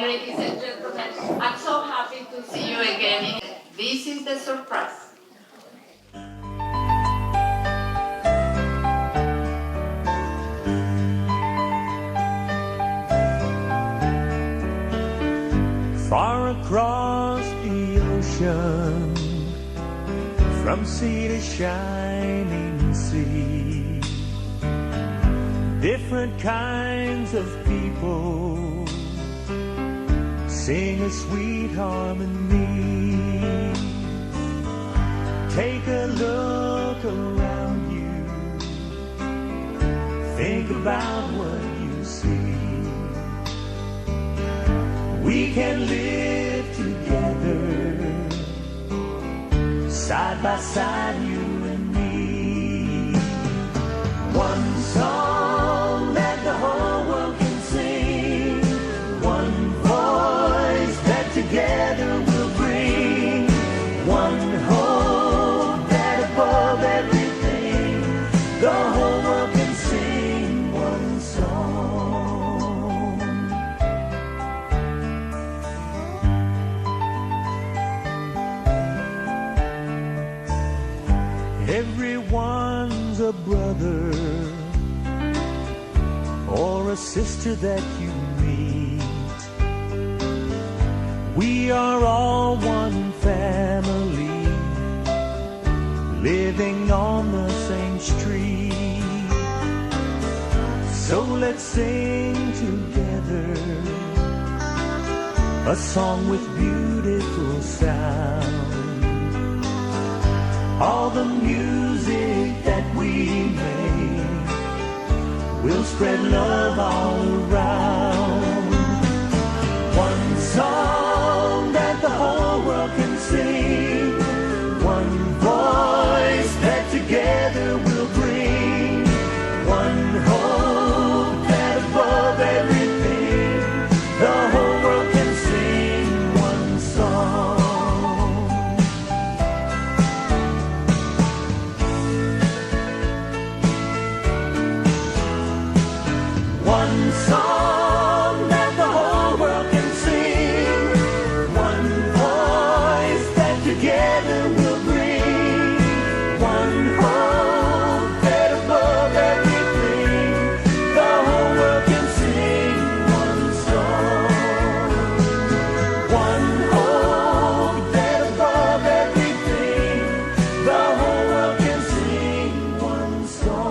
ladies and gentlemen. I'm so happy to see you again. This is the surprise. Far across the ocean, from sea to shining sea, different kinds of people sing a sweet harmony. Take a look around you, think about what you see. We can live together, side by side, you and me. One song that the whole world can sing, one voice that together we'll bring, one hope that above everything, the whole world can sing one song. Everyone's a brother or a sister that you meet. We are all one family, living on the same street. So let's sing together a song with beautiful sound. All the music that we make will spread love all around. One song that the whole world can sing, one voice that together we'll bring, one hope that above everything, the whole world can sing one song. One song that the whole world can sing, one voice that together we'll bring, one hope that above everything, the whole world can sing one song. One hope that above everything, the whole world can sing one song.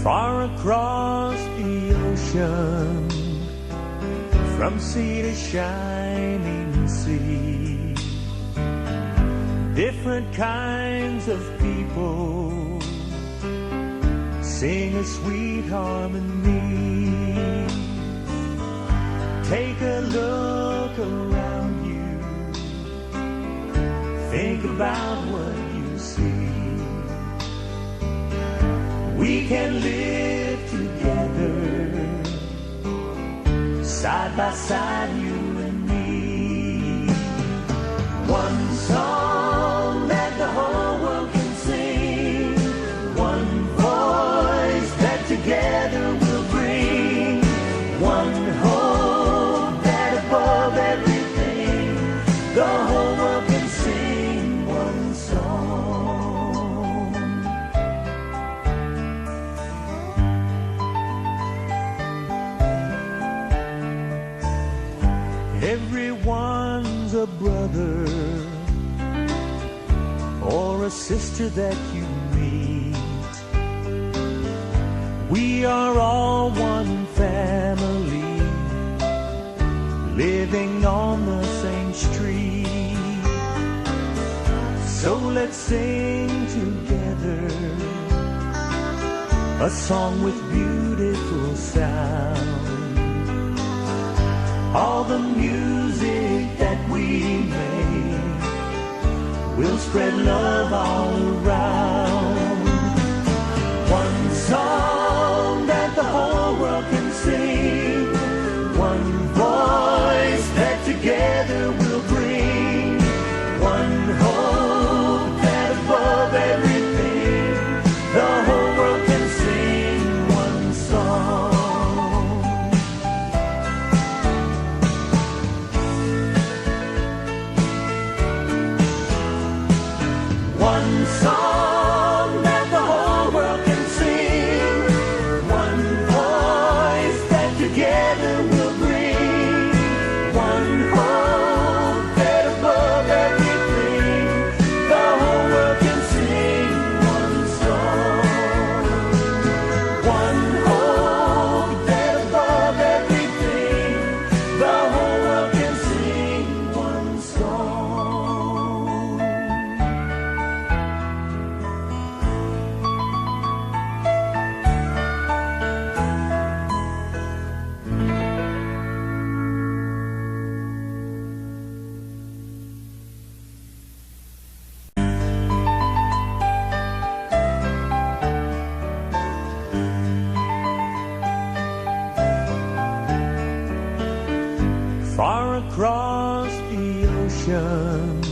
Far across the ocean, from sea to shining sea, different kinds of people sing a sweet harmony. Take a look around you, think about what you see. We can live together, side by side, you and me. One song that the whole world can sing, one voice that together we'll bring, one hope that above everything, the whole world can sing one song. Everyone's a brother or a sister that you meet. We are all one family, living on the same street. So let's sing together a song with beautiful sound. All the music that we make we'll spread love all around. One song that the whole world can sing, one voice that together we'll bring, one hope that above everything, the whole world can sing one song. One song that the whole world can sing, one voice that together we'll bring, one hope that above everything, the whole world can sing one song. One hope that above everything, the whole world can sing one song. Far across the ocean,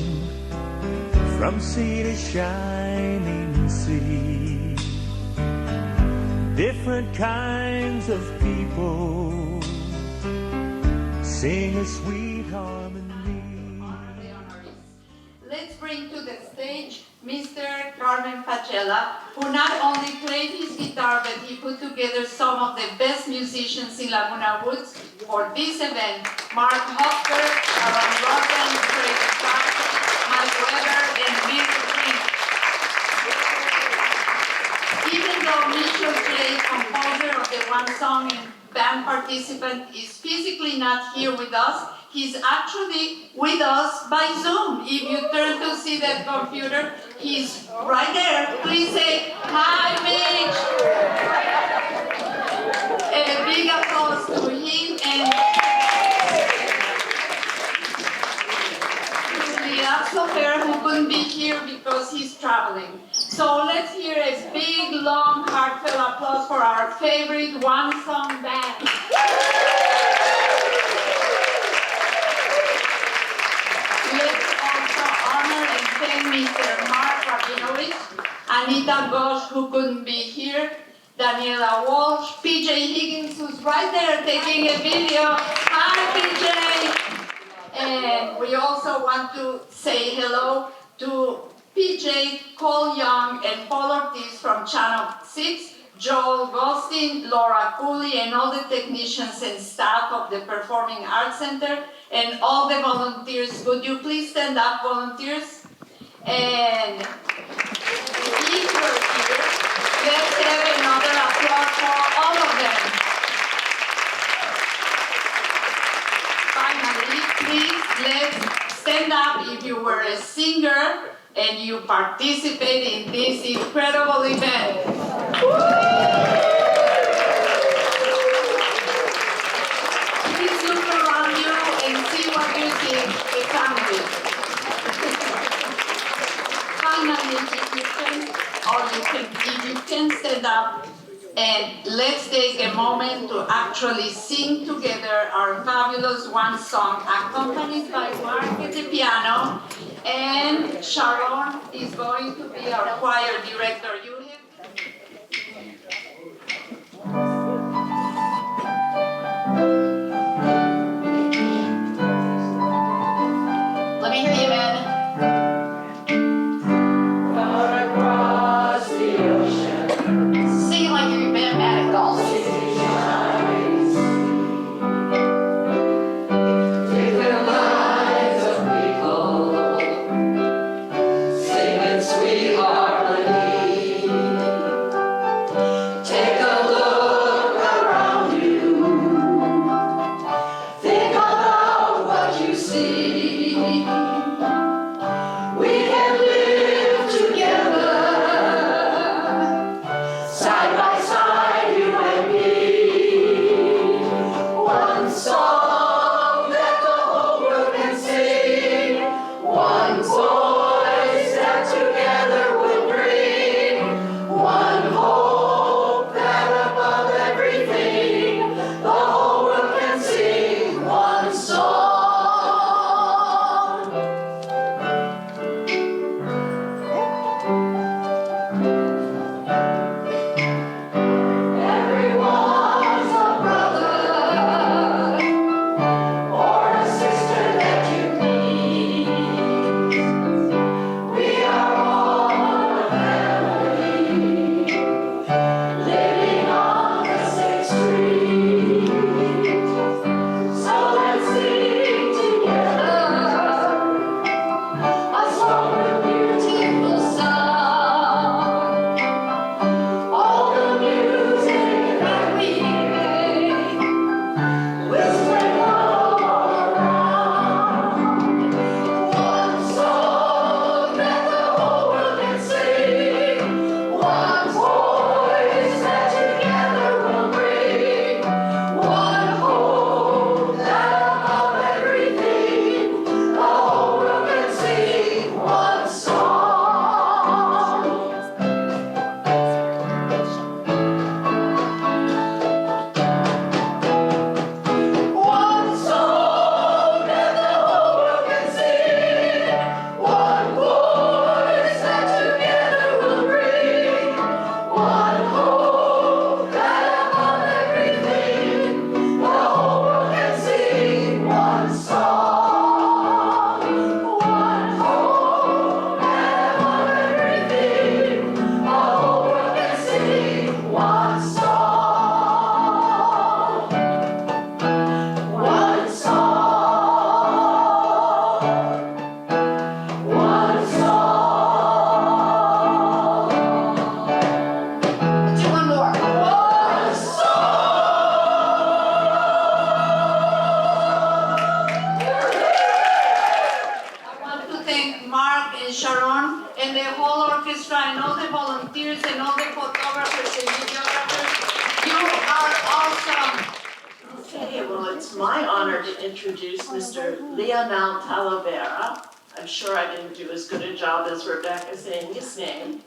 from sea to shining sea, different kinds of people sing a sweet harmony. Let's bring to the stage Mr. Carmen Pachela, who not only played his guitar, but he put together some of the best musicians in Laguna Woods for this event. Mark Hoffer, Aaron Rosen, Craig Clark, Mike Weber, and Bill Green. Even though Mitchell J, composer of the one song and band participant, is physically not here with us, he's actually with us by Zoom. If you turn to see that computer, he's right there. Please say, hi, Mitch. A big applause to him and Sofer, who couldn't be here because he's traveling. So let's hear a big, long, heartfelt applause for our favorite one-song band. Let's also honor and thank Mr. Mark Rabinovich, Anita Ghosh, who couldn't be here, Daniela Walsh, PJ Higgins, who's right there taking a video. Hi, PJ! And we also want to say hello to PJ, Cole Young, and Paul Ortiz from Channel 6, Joel Goldstein, Laura Cooley, and all the technicians and staff of the Performing Arts Center, and all the volunteers. Would you please stand up, volunteers? And if you're here, let's have another applause for all of them. Finally, please, let's stand up if you were a singer and you participate in this incredible event. Please look around you and see what you see, the family. Finally, if you can stand up, and let's take a moment to actually sing together our fabulous one song, accompanied by Mark at the piano, and Sharon is going to be our choir director. Let me hear you, man. One voice I'm sure I didn't do as good a job as Rebecca saying his name,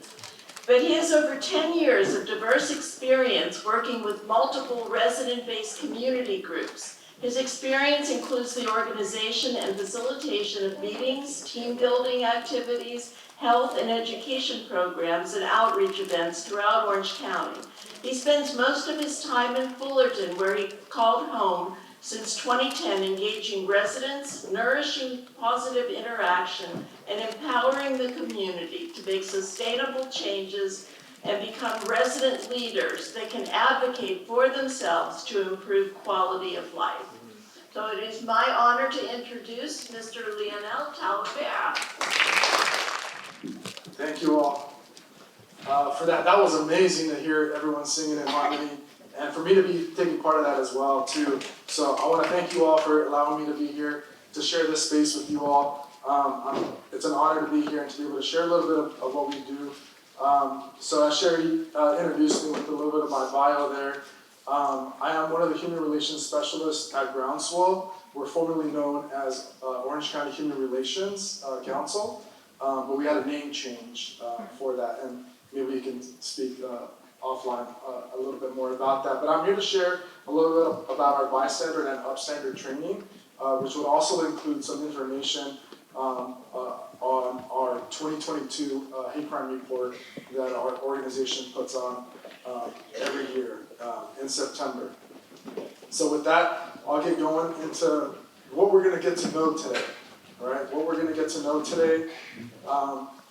but he has over 10 years of diverse experience working with multiple resident-based community groups. His experience includes the organization and facilitation of meetings, team building activities, health and education programs, and outreach events throughout Orange County. He spends most of his time in Fullerton, where he called home since 2010, engaging residents, nourishing positive interaction, and empowering the community to make sustainable changes and become resident leaders that can advocate for themselves to improve quality of life. So it is my honor to introduce Mr. Lionel Talavera. Thank you all for that. That was amazing to hear everyone singing in harmony, and for me to be taking part of that as well too. So I want to thank you all for allowing me to be here to share this space with you all. It's an honor to be here and to be able to share a little bit of what we do. So as Sherry introduced me with a little bit of my bio there, I am one of the human relations specialists at Groundswell. We're formerly known as Orange County Human Relations Council, but we had a name change for that, and maybe we can speak offline a little bit more about that. But I'm here to share a little bit about our bystander and upstander training, which would also include some information on our 2022 hate crime report that our organization puts on every year in September. So with that, I'll get going into what we're going to get to know today. All right, what we're going to get to know today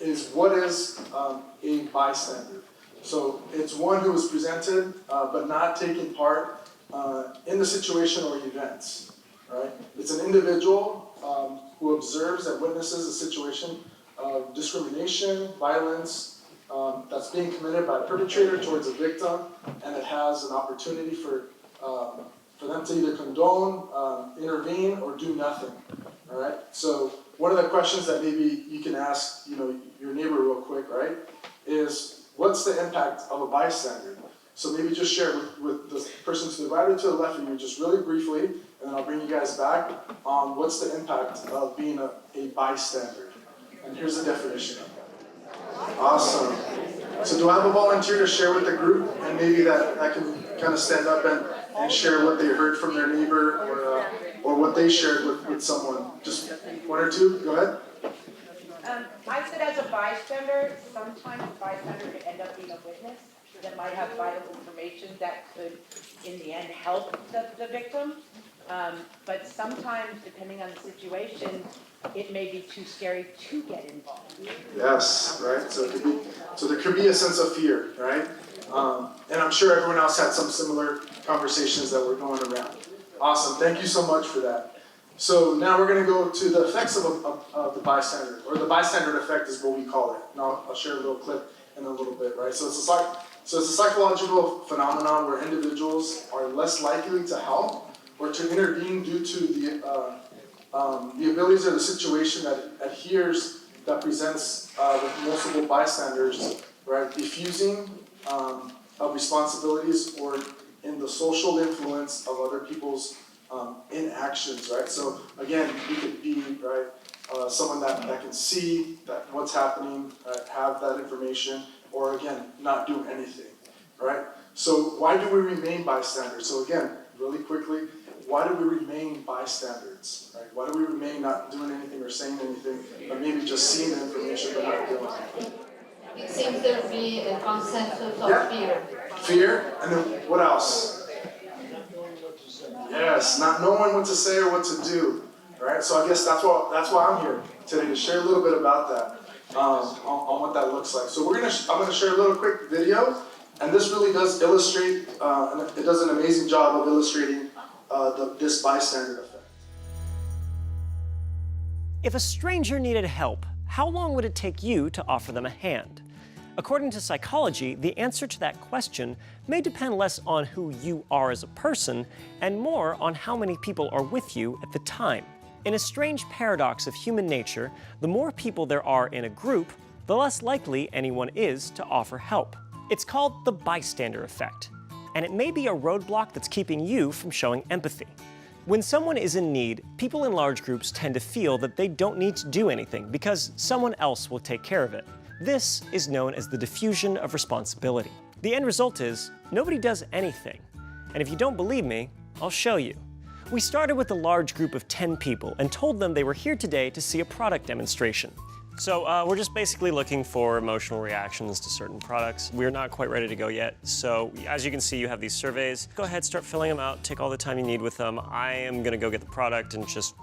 is what is a bystander. So it's one who is presented but not taking part in the situation or events. Right? It's an individual who observes and witnesses a situation of discrimination, violence that's being committed by a perpetrator towards a victim, and it has an opportunity for them to either condone, intervene, or do nothing. All right. So one of the questions that maybe you can ask, your neighbor real quick, right, is what's the impact of a bystander? So maybe just share with the person to the right or to the left of you, just really briefly, and then I'll bring you guys back on what's the impact of being a bystander. And here's the definition. Awesome. So do I have a volunteer to share with the group, and maybe that can kind of stand up and share what they heard from their neighbor or what they shared with someone? Just one or two, go ahead. I said as a bystander, sometimes a bystander could end up being a witness that might have vital information that could, in the end, help the victim. But sometimes, depending on the situation, it may be too scary to get involved. Yes, right. So there could be a sense of fear, right? And I'm sure everyone else had some similar conversations that were going around. Awesome. Thank you so much for that. So now we're going to go to the effects of the bystander, or the bystander effect is what we call it. Now I'll share a little clip in a little bit, right? So it's a psychological phenomenon where individuals are less likely to help or to intervene due to the abilities of the situation that presents with multiple bystanders, right? Diffusing of responsibilities or in the social influence of other people's inactions, right? So again, we could be, right, someone that can see that what's happening, right, have that information, or again, not do anything, right? So why do we remain bystanders? So again, really quickly, why do we remain bystanders, right? Why do we remain not doing anything or saying anything, but maybe just seeing the information but not doing anything? It seems there to be a consensus of fear. Fear, and then what else? Yes, not knowing what to say or what to do, right? So I guess that's why I'm here today, to share a little bit about that, on what that looks like. So I'm gonna share a little quick video, and this really does illustrate, and it does an amazing job of illustrating this bystander effect. If a stranger needed help, how long would it take you to offer them a hand? According to psychology, the answer to that question may depend less on who you are as a person and more on how many people are with you at the time. In a strange paradox of human nature, the more people there are in a group, the less likely anyone is to offer help. It's called the bystander effect, and it may be a roadblock that's keeping you from showing empathy. When someone is in need, people in large groups tend to feel that they don't need to do anything because someone else will take care of it. This is known as the diffusion of responsibility. The end result is nobody does anything. And if you don't believe me, I'll show you. We started with a large group of 10 people and told them they were here today to see a product demonstration. So we're just basically looking for emotional reactions to certain products. We're not quite ready to go yet. So as you can see, you have these surveys. Go ahead, start filling them out. Take all the time you need with them. I am gonna go get the product and just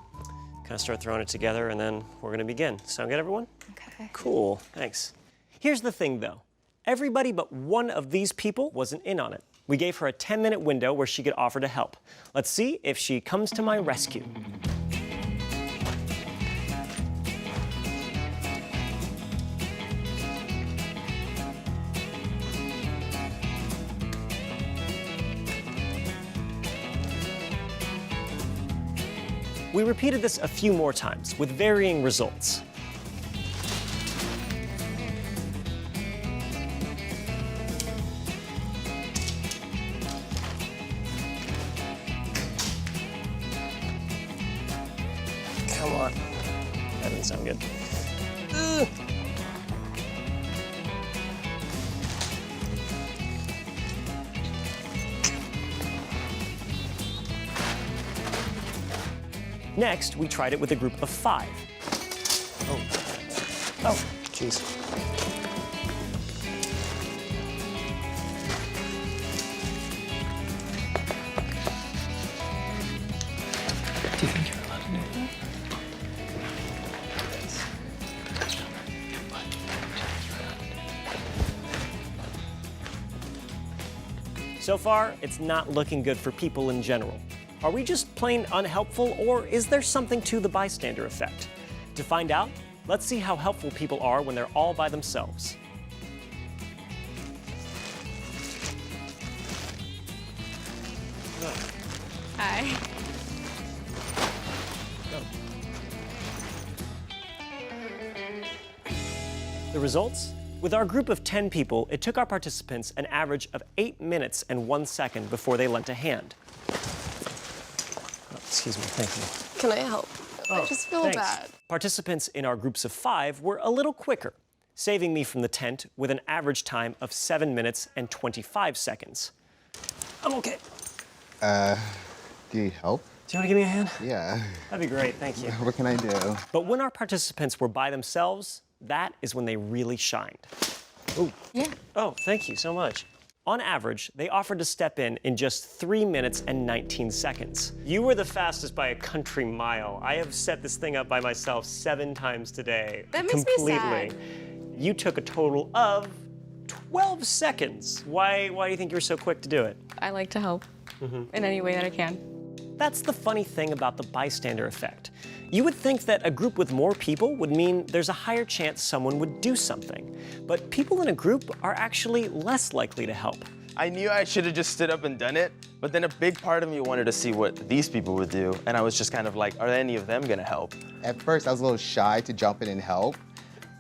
kind of start throwing it together, and then we're gonna begin. Sound good, everyone? Okay. Cool, thanks. Here's the thing though. Everybody but one of these people wasn't in on it. We gave her a 10-minute window where she could offer to help. Let's see if she comes to my rescue. We repeated this a few more times with varying results. Come on. That didn't sound good. Ugh. Next, we tried it with a group of 5. Oh, jeez. Do you think you're allowed to do that? So far, it's not looking good for people in general. Are we just plain unhelpful, or is there something to the bystander effect? To find out, let's see how helpful people are when they're all by themselves. Hi. The results? With our group of 10 people, it took our participants an average of 8 minutes and 1 second before they lent a hand. Oh, excuse me, thank you. Can I help? I just feel Thanks. bad. Participants in our groups of 5 were a little quicker, saving me from the tent with an average time of 7 minutes and 25 seconds. I'm okay. Do you help? Do you want to give me a hand? Yeah. That'd be great, thank you. What can I do? But when our participants were by themselves, that is when they really shined. Ooh. Yeah. Oh, thank you so much. On average, they offered to step in just 3 minutes and 19 seconds. You were the fastest by a country mile. I have set this thing up by myself 7 times today. That makes me sad. You took a total of 12 seconds. Why do you think you were so quick to do it? I like to help in any way that I can. That's the funny thing about the bystander effect. You would think that a group with more people would mean there's a higher chance someone would do something. But people in a group are actually less likely to help. I knew I should have just stood up and done it, but then a big part of me wanted to see what these people would do, and I was just kind of like, are any of them gonna help? At first, I was a little shy to jump in and help,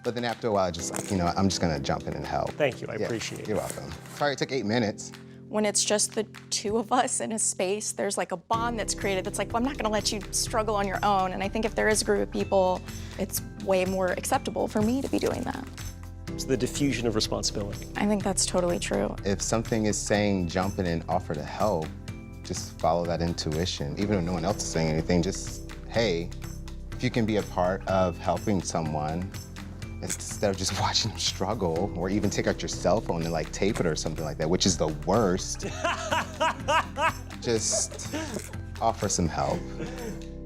but then after a while, just like, I'm just gonna jump in and help. Thank you, I appreciate it. You're welcome. Sorry it took 8 minutes. When it's just the two of us in a space, there's like a bond that's created that's like, well, I'm not gonna let you struggle on your own. And I think if there is a group of people, it's way more acceptable for me to be doing that. It's the diffusion of responsibility. I think that's totally true. If something is saying jump in and offer to help, just follow that intuition. Even if no one else is saying anything, just, hey, if you can be a part of helping someone, instead of just watching them struggle, or even take out your cell phone and like tape it or something like that, which is the worst, just offer some help.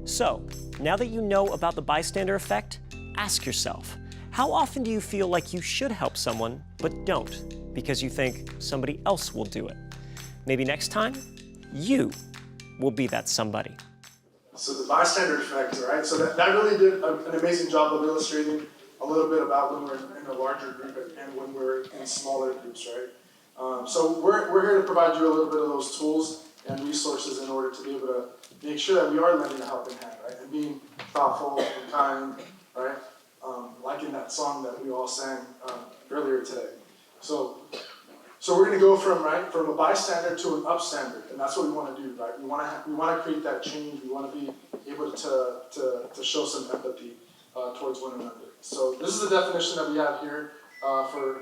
So, now that you know about the bystander effect, ask yourself, how often do you feel like you should help someone, but don't, because you think somebody else will do it? Maybe next time, you will be that somebody. So the bystander effect, right? So that really did an amazing job of illustrating a little bit about when we're in a larger group and when we're in smaller groups, right? So we're here to provide you a little bit of those tools and resources in order to be able to make sure that we are lending a helping hand, right? And being thoughtful and kind, right? Like in that song that we all sang earlier today. So we're going to go from a bystander to an upstander, and that's what we want to do, right? We want to create that change. We want to be able to show some empathy towards one another. So this is the definition that we have here for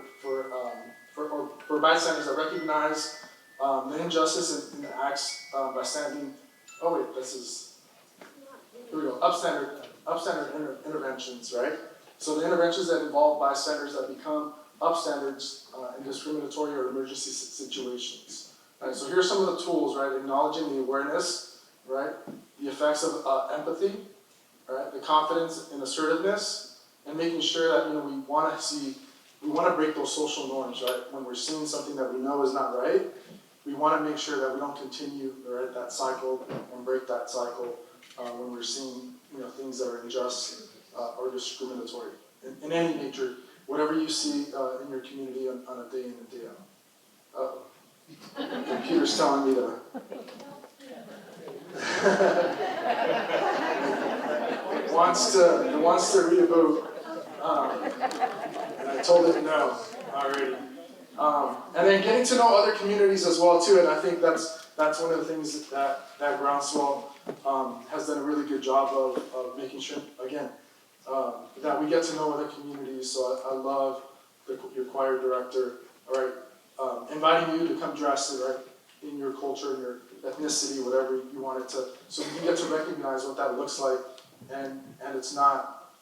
bystanders that recognize the injustice in the acts by standing. Oh wait, here we go. Upstander interventions, right? So the interventions that involve bystanders that become upstanders in discriminatory or emergency situations. Right, so here's some of the tools, right? Acknowledging the awareness, right? The effects of empathy, right? The confidence and assertiveness, and making sure that we want to break those social norms, right? When we're seeing something that we know is not right, we want to make sure that we don't continue that cycle and break that cycle when we're seeing things that are unjust or discriminatory in any nature. Whatever you see in your community on a day in and day out. The computer's telling me to. It wants to reboot, and I told it no already. And then getting to know other communities as well too, and I think that's one of the things that Groundswell has done a really good job of making sure, again, that we get to know other communities. So I love your choir director, all right, inviting you to come dressed, right, in your culture, in your ethnicity, whatever you want it to, so you get to recognize what that looks like, and it's not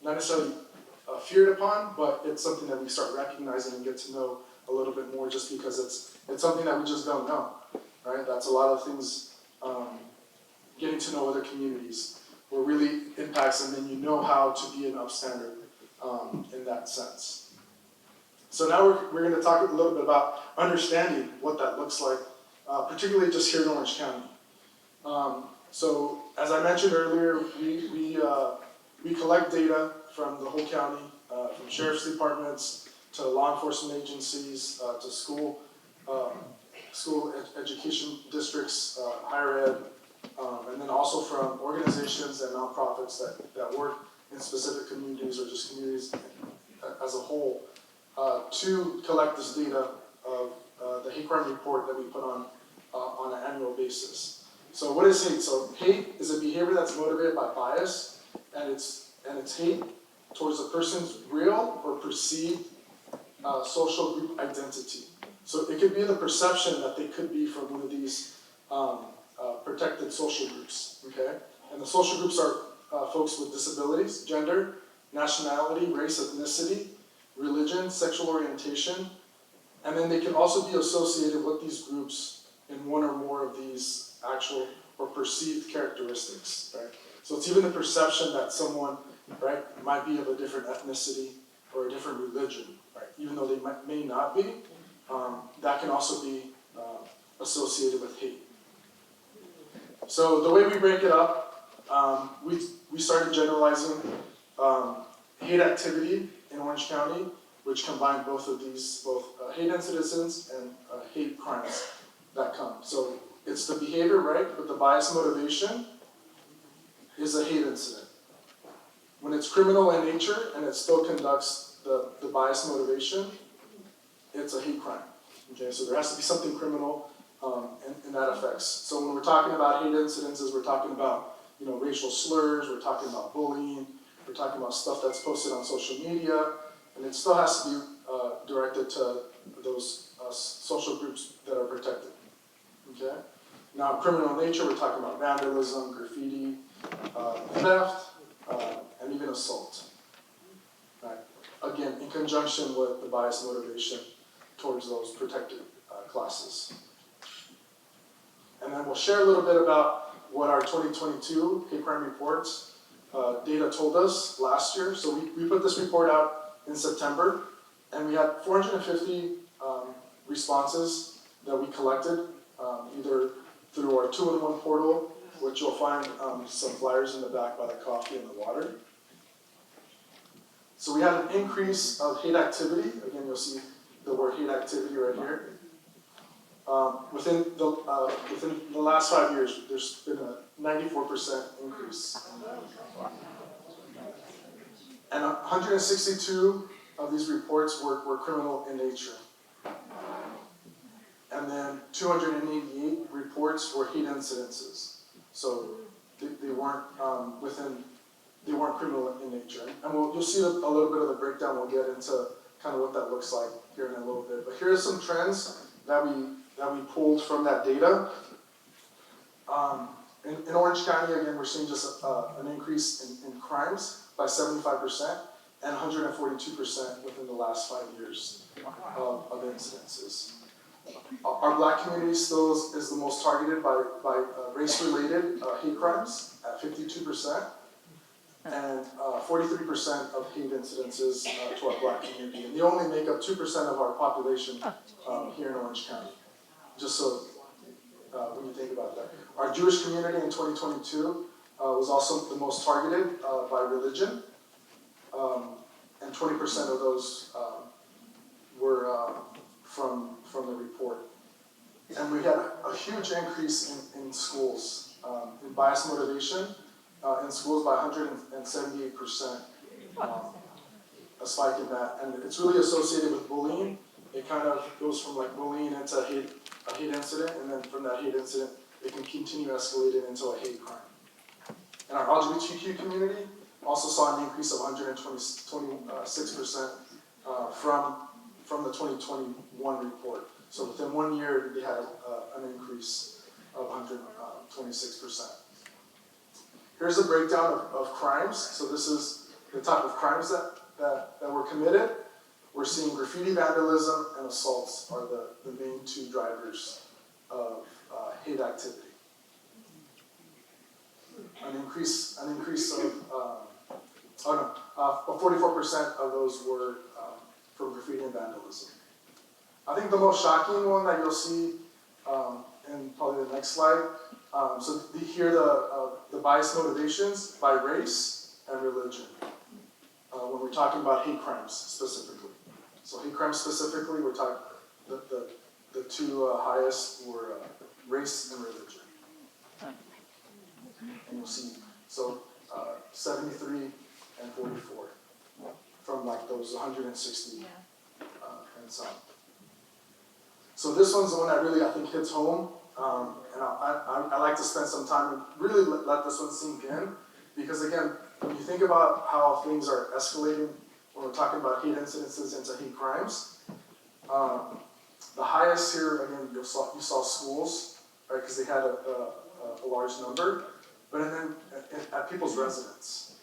necessarily feared upon, but it's something that we start recognizing and get to know a little bit more, just because it's something that we just don't know, right? That's a lot of things, getting to know other communities, where really impacts, and then you know how to be an upstander in that sense. So now we're going to talk a little bit about understanding what that looks like, particularly just here in Orange County. So as I mentioned earlier, we collect data from the whole county, from sheriff's departments to law enforcement agencies, to school education districts, higher ed, and then also from organizations and nonprofits that work in specific communities or just communities as a whole, to collect this data of the hate crime report that we put on an annual basis. So what is hate? So hate is a behavior that's motivated by bias, and it's hate towards a person's real or perceived social group identity. So it could be the perception that they could be from one of these protected social groups, okay? And the social groups are folks with disabilities, gender, nationality, race, ethnicity, religion, sexual orientation, and then they can also be associated with these groups in one or more of these actual or perceived characteristics, right? So it's even the perception that someone, right, might be of a different ethnicity or a different religion, right? Even though they may not be, that can also be associated with hate. So the way we break it up, we started generalizing hate activity in Orange County, which combined both of these, hate incidents and hate crimes that come. So it's the behavior, right? But the bias motivation is a hate incident. When it's criminal in nature and it still conducts the bias motivation, it's a hate crime. Okay, so there has to be something criminal and that affects. So when we're talking about hate incidences, we're talking about racial slurs, we're talking about bullying, we're talking about stuff that's posted on social media, and it still has to be directed to those social groups that are protected. Okay? Now, criminal nature, we're talking about vandalism, graffiti, theft, and even assault. Right? Again, in conjunction with the bias motivation towards those protected classes. And then we'll share a little bit about what our 2022 hate crime reports data told us last year. So we put this report out in September, and we had 450 responses that we collected, either through our 2-in-1 portal, which you'll find some flyers in the back by the coffee and the water. So we had an increase of hate activity. Again, you'll see the word hate activity right here. Within the last 5 years, there's been a 94% increase. And 162 of these reports were criminal in nature. And then 288 reports were hate incidences. So they weren't criminal in nature. And you'll see a little bit of the breakdown. We'll get into kind of what that looks like here in a little bit. But here are some trends that we pulled from that data. In Orange County, again, we're seeing just an increase in crimes by 75% and 142% within the last 5 years of incidences. Our Black community still is the most targeted by race-related hate crimes at 52%, and 43% of hate incidences to our Black community. And they only make up 2% of our population here in Orange County. Just so when you think about that. Our Jewish community in 2022 was also the most targeted by religion, and 20% of those were from the report. And we had a huge increase in schools, in bias motivation in schools by 178%, a spike in that. And it's really associated with bullying. It kind of goes from like bullying into a hate incident, and then from that hate incident, it can continue escalating into a hate crime. And our LGBTQ community also saw an increase of 126% from the 2021 report. So within 1 year, they had an increase of 126%. Here's a breakdown of crimes. So this is the type of crimes that were committed. We're seeing graffiti, vandalism, and assaults are the main two drivers of hate activity. An increase of 44% of those were from graffiti and vandalism. I think the most shocking one that you'll see in probably the next slide. So here are the bias motivations by race and religion when we're talking about hate crimes specifically. So hate crimes specifically, we're talking the two highest were race and religion. And you'll see, so 73 and 44 from like those 160 and some. So this one's the one that really I think hits home, and I like to spend some time and really let this one sink in, because again, when you think about how things are escalating when we're talking about hate incidences into hate crimes, the highest here, again, you saw schools, right, because they had a large number, but then at people's residence.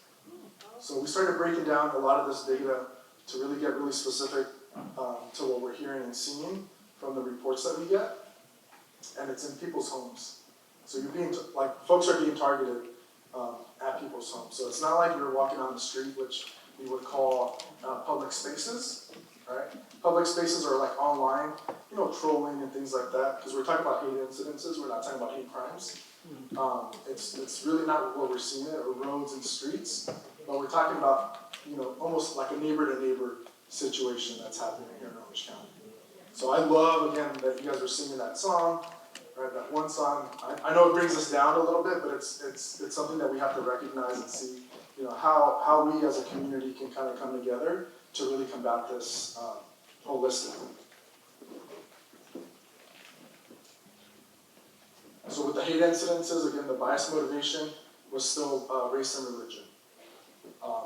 So we started breaking down a lot of this data to really get really specific to what we're hearing and seeing from the reports that we get, and it's in people's homes. So folks are being targeted at people's homes. So it's not like you're walking on the street, which we would call public spaces, right? Public spaces are like online, trolling and things like that, because we're talking about hate incidences, we're not talking about hate crimes. It's really not what we're seeing or roads and streets, but we're talking about, almost like a neighbor-to-neighbor situation that's happening here in Orange County. So I love, again, that you guys are singing that song, right, that one song. I know it brings us down a little bit, but it's something that we have to recognize and see, how we as a community can kind of come together to really combat this holistically. So with the hate incidences, again, the bias motivation was still race and religion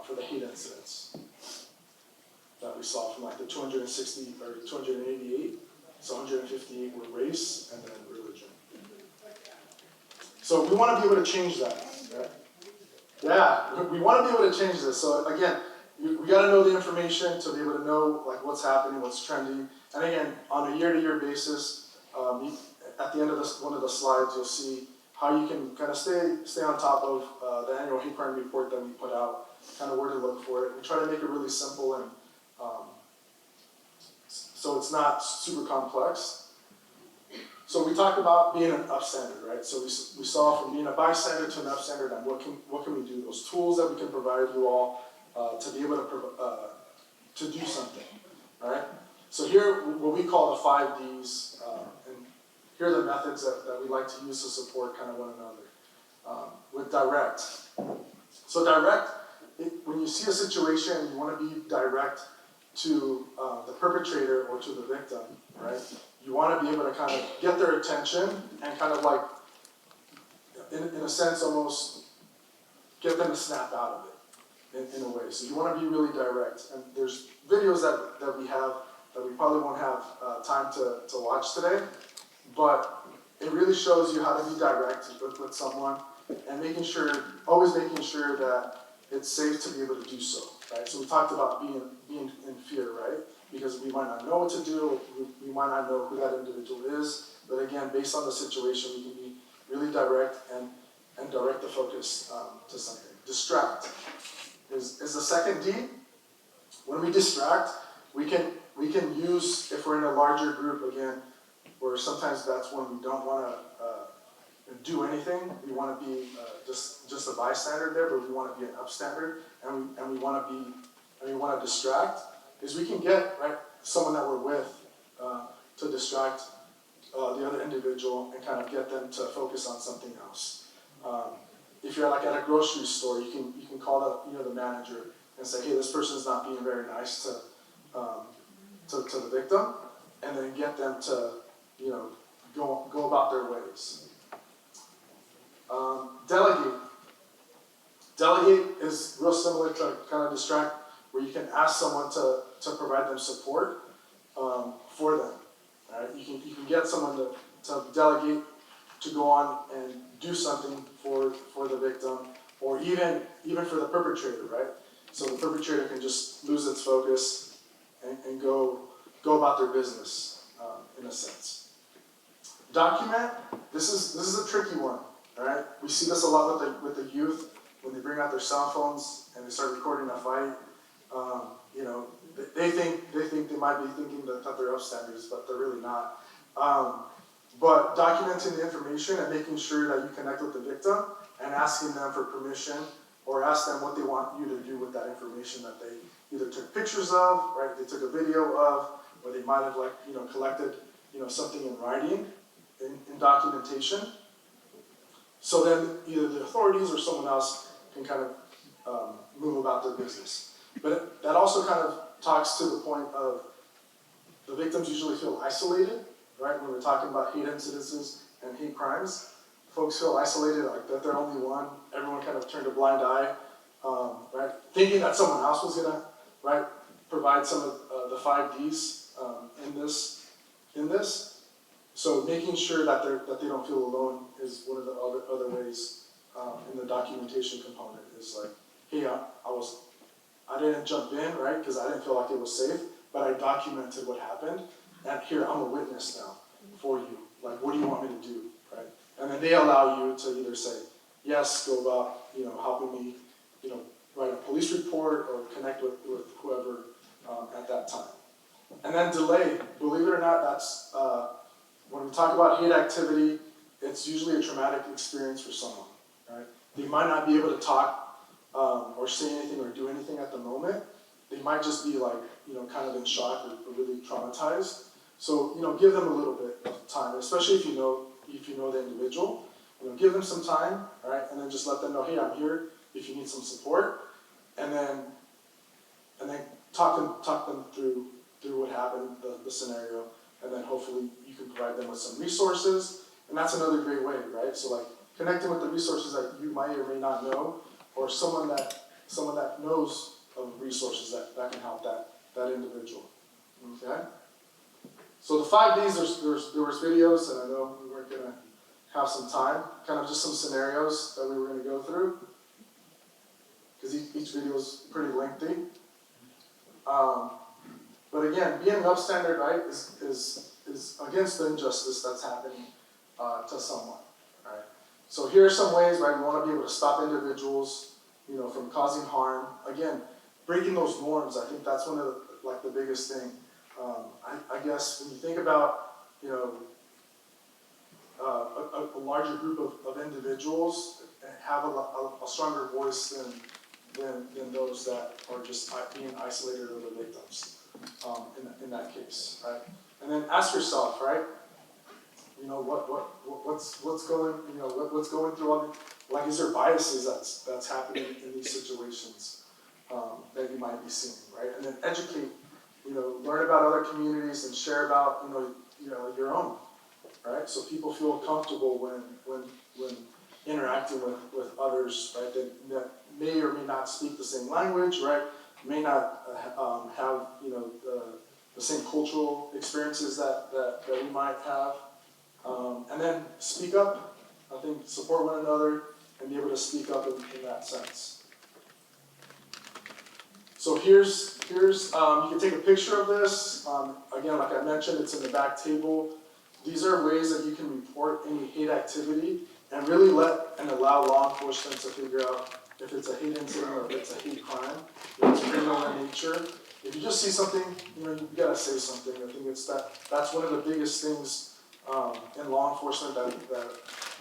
for the hate incidents that we saw from like the 260 or 288. So 158 were race and then religion. So we want to be able to change that, right? Yeah, we want to be able to change this. So again, we got to know the information to be able to know like what's happening, what's trending. And again, on a year-to-year basis, at the end of one of the slides, you'll see how you can kind of stay on top of the annual hate crime report that we put out, kind of where to look for it. We try to make it really simple and so it's not super complex. So we talked about being an upstander, right? So we saw from being a bystander to an upstander, and what can we do? Those tools that we can provide you all to be able to do something, right? So here, what we call the 5 Ds, and here are the methods that we like to use to support kind of one another. With direct. So direct, when you see a situation, you want to be direct to the perpetrator or to the victim, right? You want to be able to kind of get their attention and kind of like, in a sense, almost get them to snap out of it in a way. So you want to be really direct. And there's videos that we have that we probably won't have time to watch today, but it really shows you how to be direct with someone and always making sure that it's safe to be able to do so, right? So we talked about being in fear, right? Because we might not know what to do, we might not know who that individual is, but again, based on the situation, we can be really direct and direct the focus to something. Distract is the second D. When we distract, we can use, if we're in a larger group again, where sometimes that's when we don't want to do anything. We want to be just a bystander there, but we want to be an upstander, and we want to distract. Is we can get someone that we're with to distract the other individual and kind of get them to focus on something else. If you're like at a grocery store, you can call the manager and say, hey, this person's not being very nice to the victim, and then get them to go about their ways. Delegate. Delegate is real similar to kind of distract, where you can ask someone to provide them support for them. Right? You can get someone to delegate to go on and do something for the victim, or even for the perpetrator, right? So the perpetrator can just lose its focus and go about their business in a sense. Document. This is a tricky one. All right, we see this a lot with the youth when they bring out their cell phones and they start recording a fight. They think they might be thinking that they're upstanders, but they're really not. But documenting the information and making sure that you connect with the victim and asking them for permission or ask them what they want you to do with that information that they either took pictures of, right? They took a video of, or they might have collected something in writing, in documentation. So then either the authorities or someone else can kind of move about their business. But that also kind of talks to the point of the victims usually feel isolated, right? When we're talking about hate incidences and hate crimes, folks feel isolated, like that they're only one. Everyone kind of turned a blind eye, right? Thinking that someone else was gonna, right, provide some of the 5 Ds in this. So making sure that they don't feel alone is one of the other ways in the documentation component is like, hey, I didn't jump in, right, because I didn't feel like it was safe, but I documented what happened, and here I'm a witness now for you. Like, what do you want me to do, right? And then they allow you to either say, yes, go about, helping me, write a police report or connect with whoever at that time. And then delay. Believe it or not, that's when we talk about hate activity it's usually a traumatic experience for someone, right? They might not be able to talk or say anything or do anything at the moment. They might just be like, kind of in shock or really traumatized. So, give them a little bit of time, especially if you know the individual. Give them some time, all right, and then just let them know, hey, I'm here if you need some support, and then talk them through what happened, the scenario, and then hopefully you can provide them with some resources, and that's another great way, right? So like connecting with the resources that you might or may not know, or someone that knows of resources that can help that individual. Okay? So the 5 Ds, there was videos, and I know we weren't gonna have some time, kind of just some scenarios that we were gonna go through, because each video is pretty lengthy. But again, being an upstander, right, is against the injustice that's happening to someone, right? So here are some ways, right, we want to be able to stop individuals, from causing harm. Again, breaking those norms, I think that's one of the biggest thing. I guess when you think about, a larger group of individuals have a stronger voice than those that are just being isolated or the victims in that case, right? And then ask yourself, right? What's going through all the, like, is there biases that's happening in these situations that you might be seeing, right? And then educate, learn about other communities and share about, your own, right? So people feel comfortable when interacting with others, right? That may or may not speak the same language, right? May not have, the same cultural experiences that we might have. And then speak up. I think support one another and be able to speak up in that sense. So here's you can take a picture of this. Again, like I mentioned, it's in the back table. These are ways that you can report any hate activity and really let and allow law enforcement to figure out if it's a hate incident or if it's a hate crime, if it's criminal in nature. If you just see something, you gotta say something. I think that's one of the biggest things in law enforcement that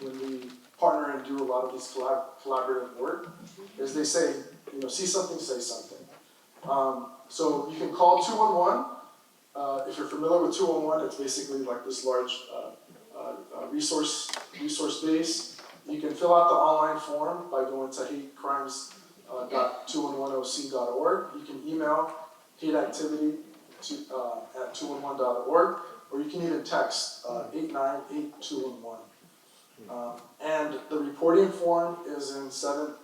when we partner and do a lot of this collaborative work, is they say, see something, say something. So you can call 211. If you're familiar with 211, it's basically like this large resource base. You can fill out the online form by going to hatecrimes.211oc.org. You can email hateactivity at 211.org, or you can even text 898-211. And the reporting form is in seven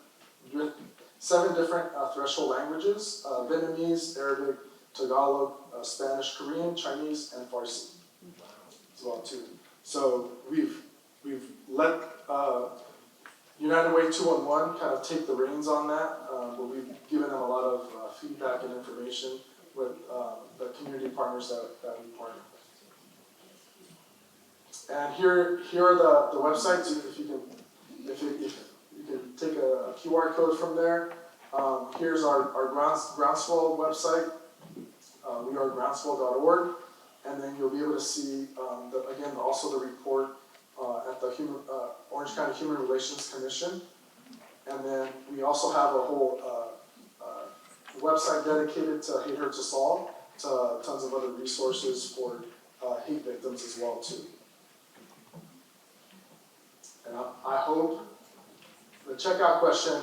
different threshold languages: Vietnamese, Arabic, Tagalog, Spanish, Korean, Chinese, and Farsi as well too. So we've let United Way 211 kind of take the reins on that, but we've given them a lot of feedback and information with the community partners that we partner with. And here are the websites. If you can take a QR code from there. Here's our Groundswell website. We are groundswell.org, and then you'll be able to see also the report at the Orange County Human Relations Commission. And then we also have a whole website dedicated to Hate Hurts Us All, to tons of other resources for hate victims as well too. And I hope the checkout question,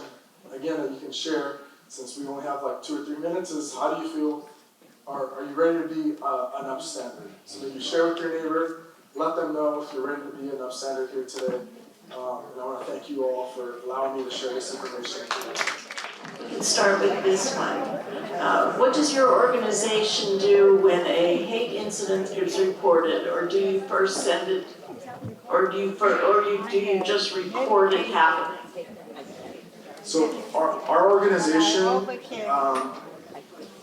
again, that you can share, since we only have like 2 or 3 minutes, is how do you feel? Are you ready to be an upstander? So maybe share with your neighbor, let them know if you're ready to be an upstander here today. And I want to thank you all for allowing me to share this information today. We can start with this one. What does your organization do when a hate incident is reported, or do you first send it, or do you just record it happening? So our organization,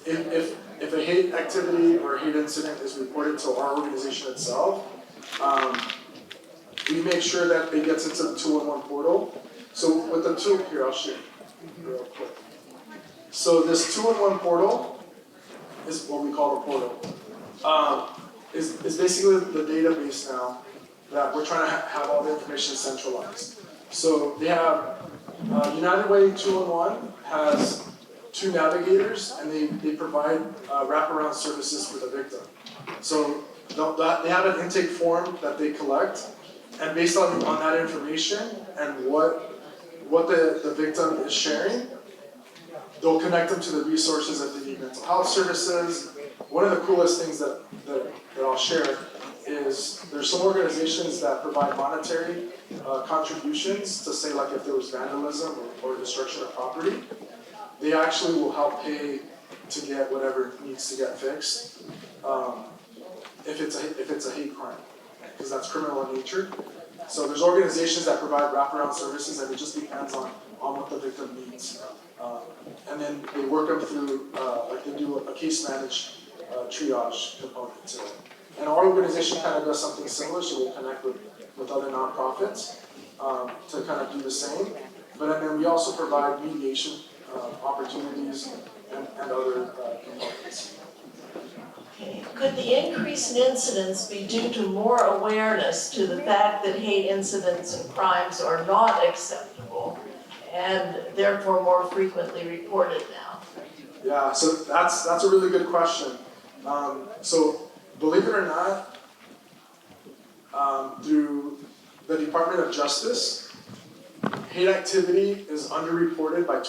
if a hate activity or a hate incident is reported to our organization itself, we make sure that it gets into the 211 portal. So with the here, I'll share real quick. So this 211 portal is what we call the portal. Is basically the database now that we're trying to have all the information centralized. So they have United Way 211 has 2 navigators, and they provide wraparound services for the victim. So they have an intake form that they collect, and based on that information and what the victim is sharing, they'll connect them to the resources that they need mental health services. One of the coolest things that I'll share is there's some organizations that provide monetary contributions to say, like, if there was vandalism or destruction of property, they actually will help pay to get whatever needs to get fixed. If it's a hate crime, because that's criminal in nature. So there's organizations that provide wraparound services, and it just depends on what the victim needs. And then they work them through, like they do a case managed triage component to it. And our organization kind of does something similar, so we'll connect with other nonprofits to kind of do the same. But then we also provide mediation opportunities and other components. Okay. Could the increase in incidents be due to more awareness to the fact that hate incidents and crimes are not acceptable and therefore more frequently reported now? Yeah, so that's a really good question. So believe it or not, through the Department of Justice, hate activity is underreported by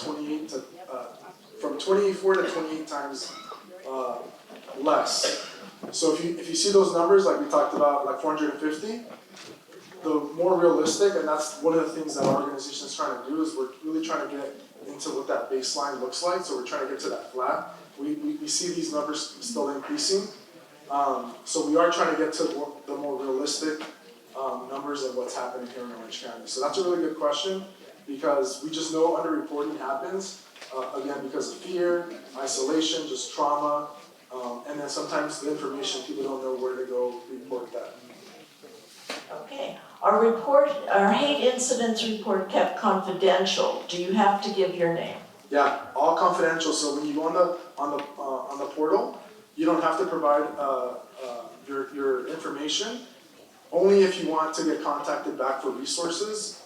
from 24 to 28 times less. So if you see those numbers, like we talked about, like 450, the more realistic, and that's one of the things that our organization is trying to do, is we're really trying to get into what that baseline looks like. So we're trying to get to that flat. We see these numbers still increasing. So we are trying to get to the more realistic numbers of what's happening here in Orange County. So that's a really good question, because we just know underreporting happens, again, because of fear, isolation, just trauma, and then sometimes the information, people don't know where to go report that. Okay. Our hate incidents report kept confidential. Do you have to give your name? Yeah, all confidential. So when you go on the portal, you don't have to provide your information. Only if you want to get contacted back for resources,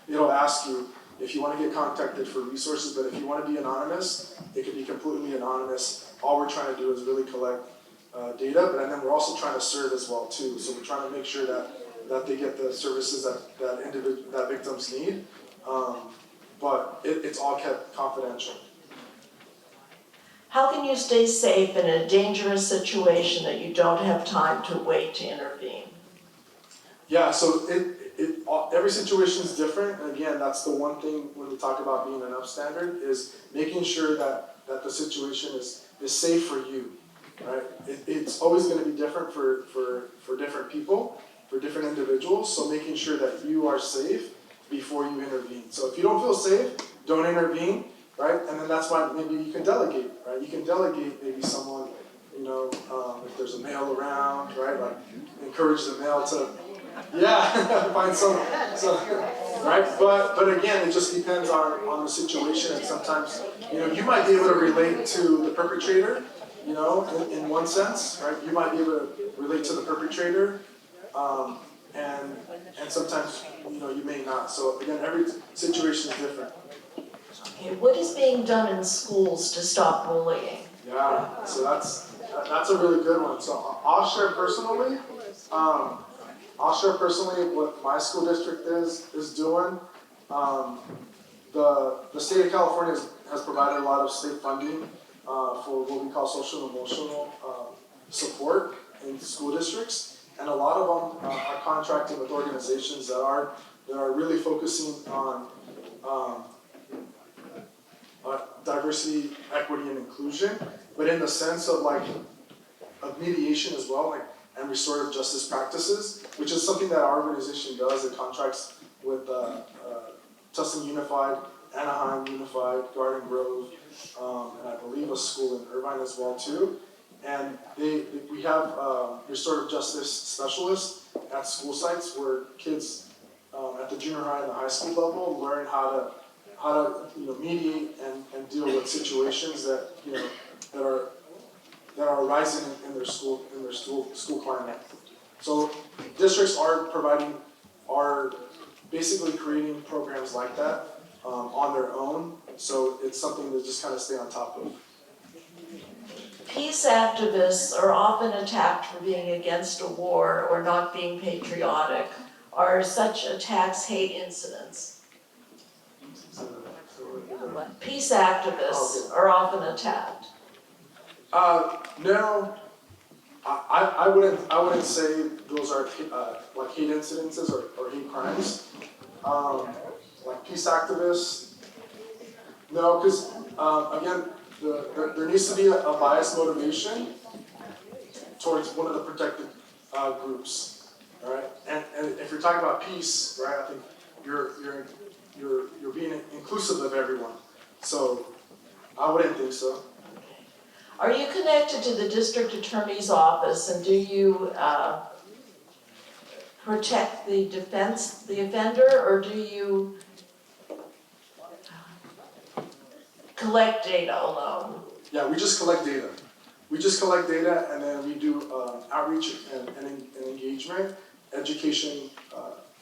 it'll ask you if you want to get contacted for resources. But if you want to be anonymous, it can be completely anonymous. All we're trying to do is really collect data, but then we're also trying to serve as well too. So we're trying to make sure that they get the services that victims need. But it's all kept confidential. How can you stay safe in a dangerous situation that you don't have time to wait to intervene? Yeah, so every situation is different. And again, that's the one thing when we talk about being an upstander, is making sure that the situation is safe for you, right? It's always going to be different for different people, for different individuals. So making sure that you are safe before you intervene. So if you don't feel safe, don't intervene, right? And then that's why maybe you can delegate, right? You can delegate maybe someone, if there's a male around, right? Like encourage the male to, find some, right? But again, it just depends on the situation, and sometimes, you might be able to relate to the perpetrator, in one sense, right? You might be able to relate to the perpetrator, and sometimes, you may not. So again, every situation is different. Okay, what is being done in schools to stop bullying? Yeah, so that's a really good one. So I'll share personally. What my school district is doing. The state of California has provided a lot of state funding for what we call social and emotional support in school districts. And a lot of them are contracting with organizations that are really focusing on diversity, equity, and inclusion, but in the sense of mediation as well, and restorative justice practices, which is something that our organization does. It contracts with Tustin Unified, Anaheim Unified, Garden Grove, and I believe a school in Irvine as well too. And we have restorative justice specialists at school sites where kids at the junior high and the high school level learn how to mediate and deal with situations that that are arising in their school climate. So districts are basically creating programs like that on their own. So it's something to just kind of stay on top of. Peace activists are often attacked for being against a war or not being patriotic. Are such attacks hate incidents? Peace activists are often attacked. No, I wouldn't say those are like hate incidences or hate crimes. Like peace activists, no, because again, there needs to be a biased motivation towards one of the protected groups, all right? And if you're talking about peace, right, I think you're being inclusive of everyone. So I wouldn't think so. Are you connected to the district attorney's office, and do you protect the offender, or do you collect data alone? Yeah, we just collect data. We just collect data, and then we do outreach and engagement, education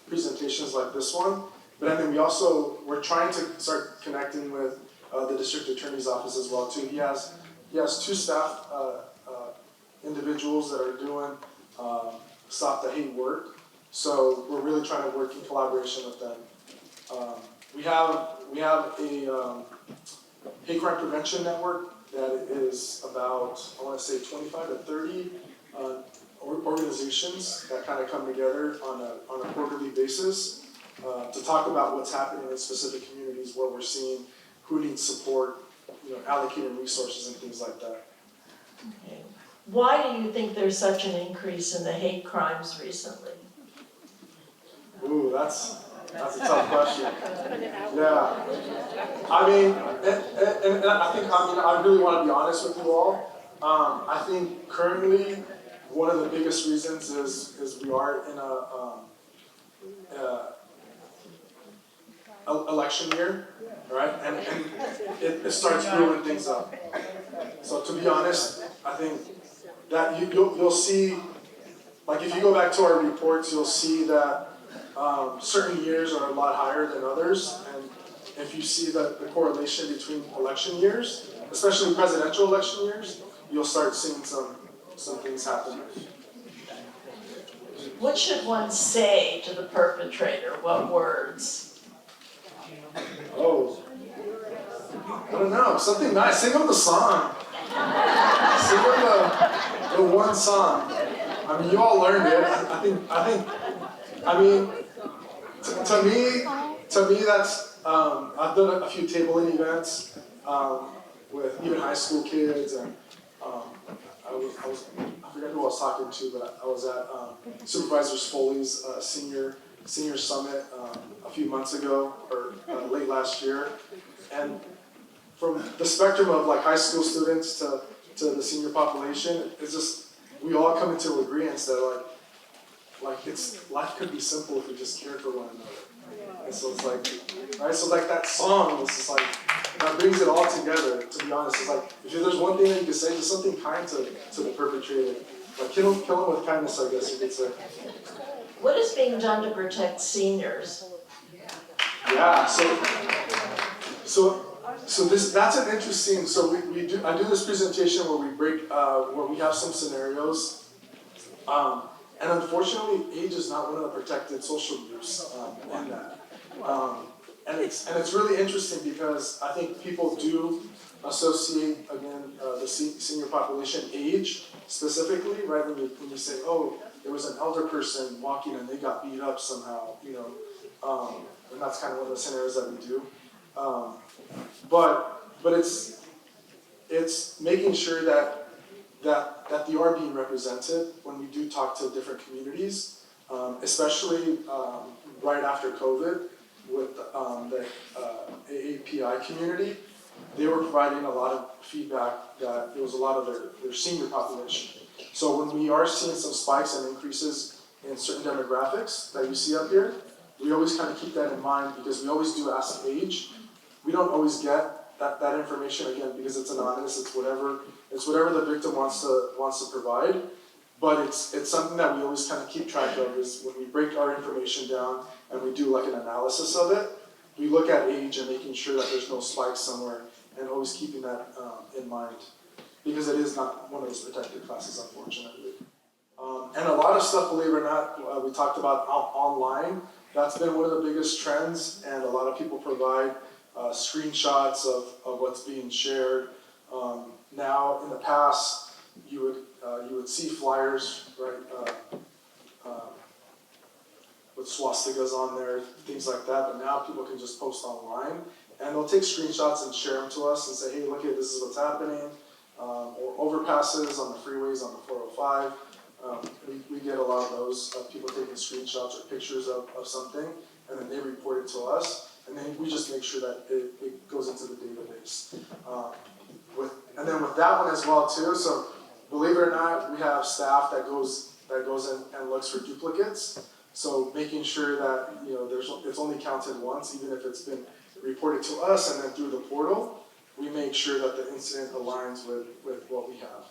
presentations like this one. But then we're trying to start connecting with the district attorney's office as well too. He has 2 staff individuals that are doing Stop the Hate work. So we're really trying to work in collaboration with them. We have a hate crime prevention network that is about, I want to say 25 to 30 organizations that kind of come together on a quarterly basis to talk about what's happening in specific communities where we're seeing who needs support, allocating resources and things like that. Okay. Why do you think there's such an increase in the hate crimes recently? Ooh, that's a tough question. Yeah. I mean, and I really want to be honest with you all. I think currently one of the biggest reasons is we are in a election year, right? And it starts brewing things up. So to be honest, I think that you'll see, like if you go back to our reports, you'll see that certain years are a lot higher than others. And if you see the correlation between election years, especially presidential election years, you'll start seeing some things happen. What should one say to the perpetrator? What words? Oh, I don't know, something nice. Sing them the song. Sing them the one song. I mean, you all learned it. I mean, to me, that's, I've done a few tabling events with even high school kids, and I forget who I was talking to, but I was at Supervisor Foley's senior summit a few months ago, or late last year, and from the spectrum of like high school students to the senior population, it's just, we all come into agreement that like life could be simple if we just cared for one another. And so it's like, right, so like that song is just like, that brings it all together, to be honest. It's like, if there's one thing that you could say, just something kind to the perpetrator. Like kill him with kindness, I guess you could say. What is being done to protect seniors? Yeah, so that's an interesting, so I do this presentation where where we have some scenarios, and unfortunately, age is not one of the protected social groups in that. And it's really interesting because I think people do associate, again, the senior population age specifically, right? When you say, oh, there was an elder person walking and they got beat up somehow, and that's kind of one of the scenarios that we do. But it's making sure that they are being represented when we do talk to different communities, especially right after COVID with the AAPI community. They were providing a lot of feedback that it was a lot of their senior population. So when we are seeing some spikes and increases in certain demographics that you see up here, we always kind of keep that in mind because we always do ask age. We don't always get that information again because it's anonymous. It's whatever the victim wants to provide. but it's something that we always kind of keep track of is when we break our information down and we do like an analysis of it, we look at age and making sure that there's no spikes somewhere and always keeping that in mind, because it is not one of those protected classes, unfortunately. And a lot of stuff, believe it or not, we talked about online. That's been one of the biggest trends, and a lot of people provide screenshots of what's being shared. Now, in the past, you would see flyers, right, with swastikas on there, things like that, but now people can just post online, and they'll take screenshots and share them to us and say, hey, look at this is what's happening, or overpasses on the freeways on the 405. We get a lot of those, people taking screenshots or pictures of something, and then they report it to us, and then we just make sure that it goes into the database. And then with that one as well too, so believe it or not, we have staff that goes in and looks for duplicates. So making sure that it's only counted once, even if it's been reported to us and then through the portal, we make sure that the incident aligns with what we have.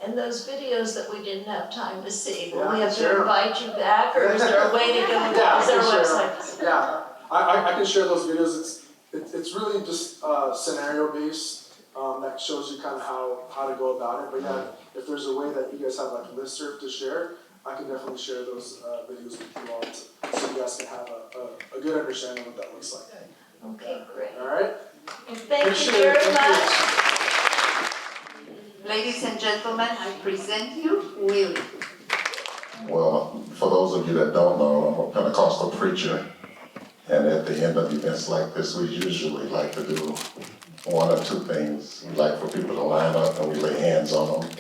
And those videos that we didn't have time to see, will Yeah, we have sure. to invite you back, or is there a way to go? Yeah, Is there a sure. website? Yeah, I can share those videos. It's really just scenario based. That shows you kind of how to go about it. But yeah, if there's a way that you guys have like a listserv to share, I can definitely share those videos with you all so you guys can have a good understanding of what that looks like. Okay, great. All right? Thank you Appreciate it. very Thank much. Ladies and gentlemen, I present you Willie. Well, for those of you that don't know, I'm a Pentecostal preacher, and at the end of events like this, we usually like to do one or two things. We like for people to line up and we lay hands on them,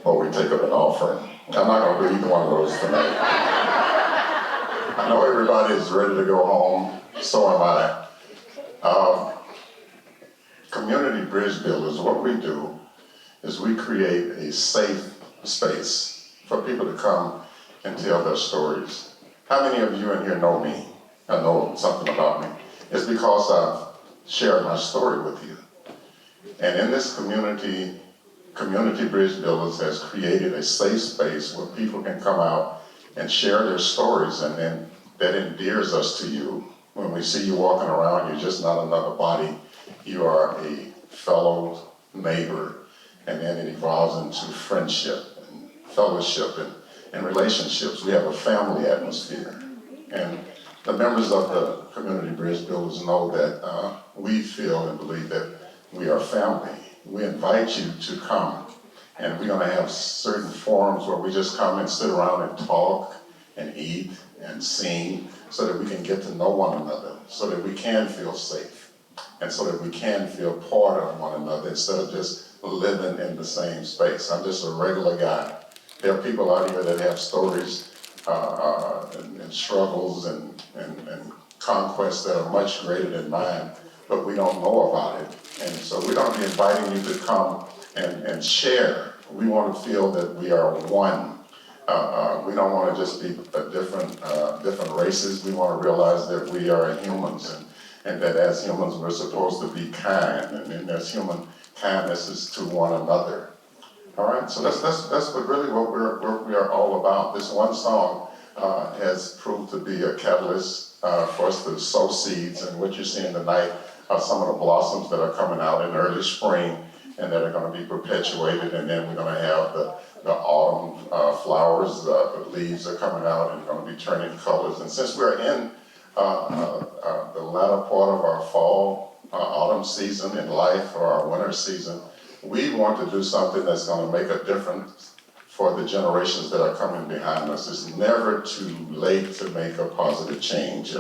or we take up an offering. I'm not going to do either one of those tonight. I know everybody is ready to go home, so am I. Community bridge builders, what we do is we create a safe space for people to come and tell their stories. How many of you in here know me? I know something about me. It's because I've shared my story with you. And in this community bridge builders has created a safe space where people can come out and share their stories, and then that endears us to you. When we see you walking around, you're just not another body. You are a fellow neighbor, and then it evolves into friendship and fellowship and relationships. We have a family atmosphere. And the members of the community bridge builders know that we feel and believe that we are family. We invite you to come, and we're going to have certain forums where we just come and sit around and talk and eat and sing so that we can get to know one another, so that we can feel safe, and so that we can feel part of one another instead of just living in the same space. I'm just a regular guy. There are people out here that have stories and struggles and conquests that are much greater than mine, but we don't know about it. And so we're going to be inviting you to come and share. We want to feel that we are one. We don't want to just be different races. We want to realize that we are humans, and that as humans we're supposed to be kind, and then there's human kindness is to one another. All right, so that's really what we are all about. This one song has proved to be a catalyst for us to sow seeds, and what you're seeing tonight are some of the blossoms that are coming out in early spring and that are going to be perpetuated, and then we're going to have the autumn flowers, the leaves are coming out and going to be turning colors. And since we're in the latter part of our fall, autumn season in life, or our winter season, we want to do something that's going to make a difference for the generations that are coming behind us. It's never too late to make a positive change.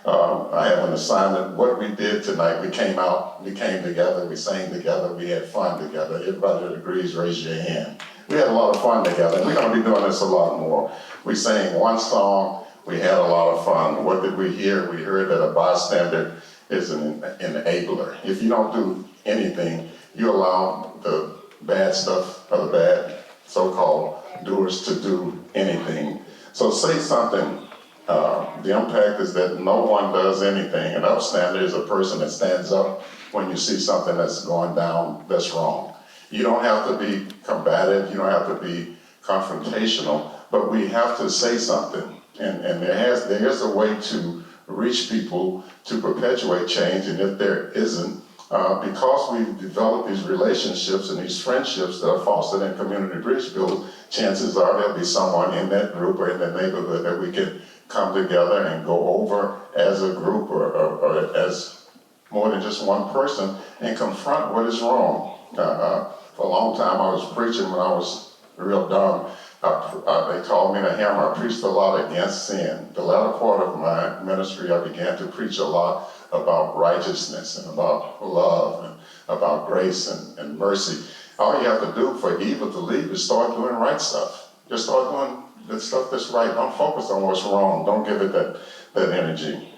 I have an assignment. What we did tonight, we came out, we came together, we sang together, we had fun together. Everybody that agrees, raise your hand. We had a lot of fun together, and we're going to be doing this a lot more. We sang one song, we had a lot of fun. What did we hear? We heard that a bystander is an enabler. If you don't do anything, you allow the bad stuff, or the bad so-called doers to do anything. So say something. The impact is that no one does anything. An upstander is a person that stands up when you see something that's going down that's wrong. You don't have to be combative. You don't have to be confrontational, but we have to say something. And there is a way to reach people to perpetuate change, and if there isn't, because we've developed these relationships and these friendships that are fostered in community bridge builders, chances are there'll be someone in that group or in the neighborhood that we can come together and go over as a group or as more than just one person and confront what is wrong. For a long time I was preaching when I was real dumb. They called me the hammer. I preached a lot against sin. The latter part of my ministry, I began to preach a lot about righteousness and about love and about grace and mercy. All you have to do for evil to leave is start doing right stuff. Just start doing the stuff that's right. Don't focus on what's wrong. Don't give it that energy.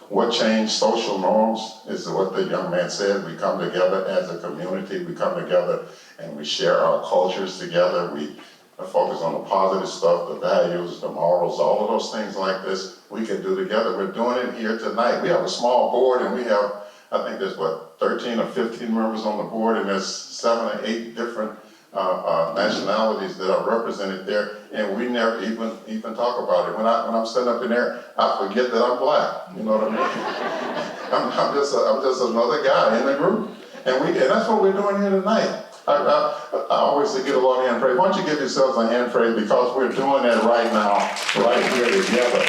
What changed social norms is what the young man said. We come together as a community. We come together and we share our cultures together. We focus on the positive stuff, the values, the morals, all of those things like this we can do together. We're doing it here tonight. We have a small board and we have, I think there's 13 or 15 members on the board, and there's 7 or 8 different nationalities that are represented there, and we never even talk about it. When I'm standing up in there, I forget that I'm black. You know what I mean? I'm just another guy in the group, and that's what we're doing here tonight. I always say, give the Lord a hand praise. Why don't you give yourselves a hand praise, because we're doing that right now, right here together.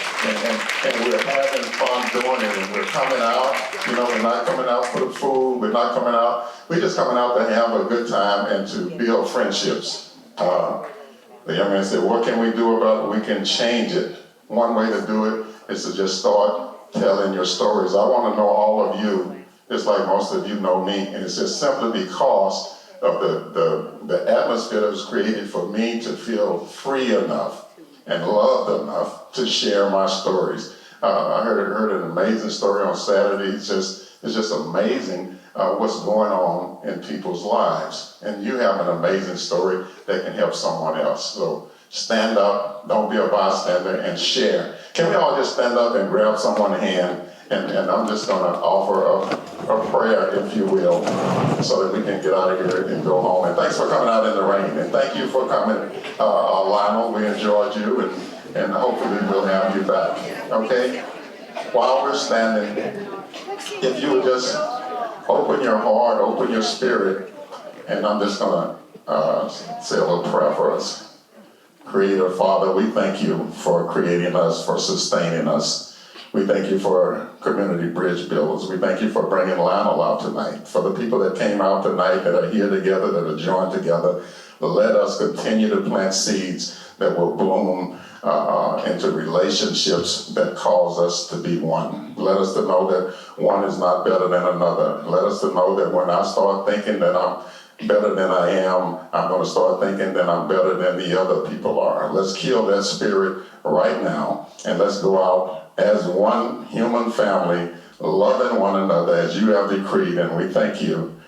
And we're having fun doing it, and we're coming out. You know, we're not coming out for the food. We're not coming out. We're just coming out to have a good time and to build friendships. The young man said, what can we do about it? We can change it. One way to do it is to just start telling your stories. I want to know all of you, just like most of you know me, and it's just simply because of the atmosphere that was created for me to feel free enough and loved enough to share my stories. I heard an amazing story on Saturday. It's just amazing what's going on in people's lives. And you have an amazing story that can help someone else. So stand up, don't be a bystander, and share. Can we all just stand up and grab someone's hand? And I'm just going to offer a prayer, if you will, so that we can get out of here and go home. And thanks for coming out in the rain. And thank you for coming, Lionel. We enjoyed you, and hopefully we'll have you back. Okay? While we're standing, if you would just open your heart, open your spirit, and I'm just going to say a little prayer for us. Creator, Father, we thank you for creating us, for sustaining us. We thank you for community bridge builders. We thank you for bringing Lionel out tonight. For the people that came out tonight, that are here together, that are joined together, let us continue to plant seeds that will bloom into relationships that cause us to be one. Let us to know that one is not better than another. Let us to know that when I start thinking that I'm better than I am, I'm going to start thinking that I'm better than the other people are. Let's kill that spirit right now, and let's go out as one human family, loving one another as you have decreed, and we thank you.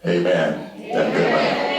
Amen. And good night.